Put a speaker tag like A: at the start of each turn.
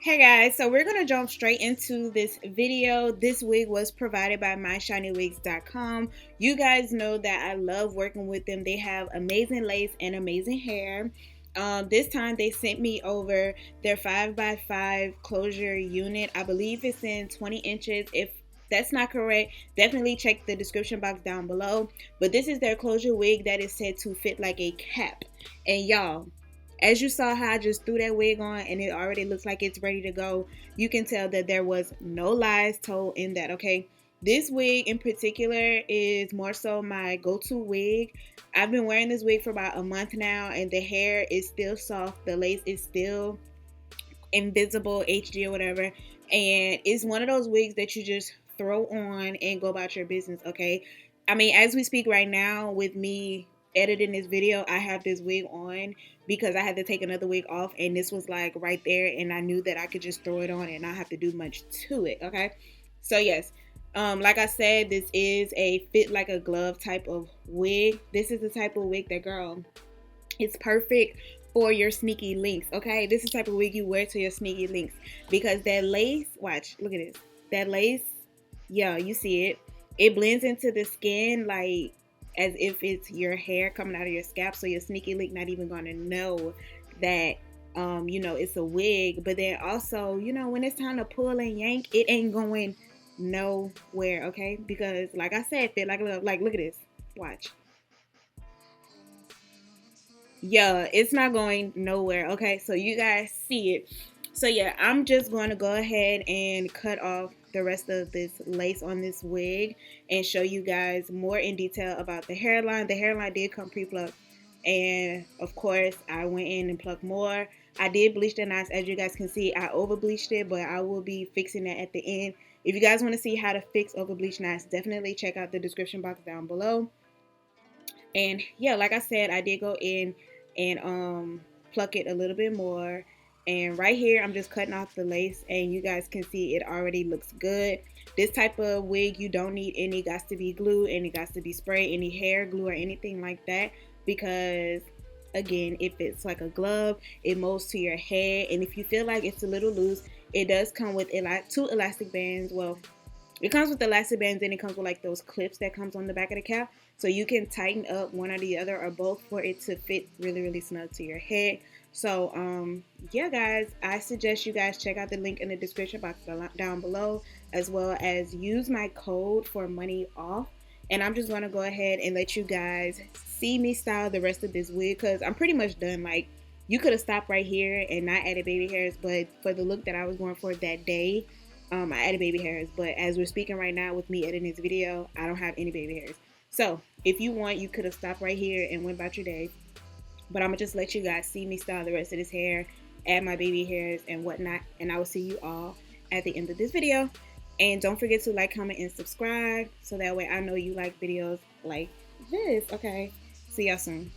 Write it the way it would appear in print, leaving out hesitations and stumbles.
A: Hey guys, so we're going to jump straight into this video. This wig was provided by MyShinyWigs.com. You guys know that I love working with them. They have amazing lace and amazing hair. This time they sent me over their 5x5 closure unit. I believe it's in 20 inches. If that's not correct, definitely check the description box down below. But this is their closure wig that is said to fit like a cap. And y'all, as you saw how I just threw that wig on and it already looks like it's ready to go, you can tell that there was no lies told in that, okay? This wig in particular is more so my go-to wig. I've been wearing this wig for about a month now and the hair is still soft. The lace is still invisible, HD or whatever. And it's one of those wigs that you just throw on and go about your business, okay? I mean, as we speak right now with me editing this video, I have this wig on because I had to take another wig off and this was like right there and I knew that I could just throw it on and not have to do much to it, okay? So yes, like I said, this is a fit like a glove type of wig. This is the type of wig that, girl, it's perfect for your sneaky links, okay? This is the type of wig you wear to your sneaky links because that lace, watch, look at this. That lace, yeah, you see it. It blends into the skin like as if it's your hair coming out of your scalp, so your sneaky link not even gonna know that you know, it's a wig. But then also, you know, when it's time to pull and yank, it ain't going nowhere, okay? Because like I said, fit like a little, like look at this. Watch. Yeah, it's not going nowhere, okay? So you guys see it. So yeah, I'm just going to go ahead and cut off the rest of this lace on this wig and show you guys more in detail about the hairline. The hairline did come pre-plucked, and of course I went in and plucked more. I did bleach the knots. As you guys can see, I over bleached it, but I will be fixing that at the end. If you guys want to see how to fix over bleach knots, definitely check out the description box down below. And yeah, like I said, I did go in and pluck it a little bit more. And right here, I'm just cutting off the lace, and you guys can see it already looks good. This type of wig, you don't need any got to be glue, any got to be spray, any hair glue or anything like that, because again, if it's like a glove, it molds to your head. And if you feel like it's a little loose, it does come with two elastic bands. Well, it comes with elastic bands and it comes with like those clips that comes on the back of the cap. So you can tighten up one or the other or both for it to fit really, really snug to your head. So, yeah, guys, I suggest you guys check out the link in the description box down below, as well as use my code for money off. And I'm just going to go ahead and let you guys see me style the rest of this wig because I'm pretty much done. Like, you could have stopped right here and not added baby hairs, but for the look that I was going for that day, I added baby hairs. But as we're speaking right now with me editing this video, I don't have any baby hairs. So if you want, you could have stopped right here and went about your day. But I'm going to just let you guys see me style the rest of this hair, add my baby hairs and whatnot. And I will see you all at the end of this video. And don't forget to like, comment, and subscribe so that way I know you like videos like this. Okay, see y'all soon.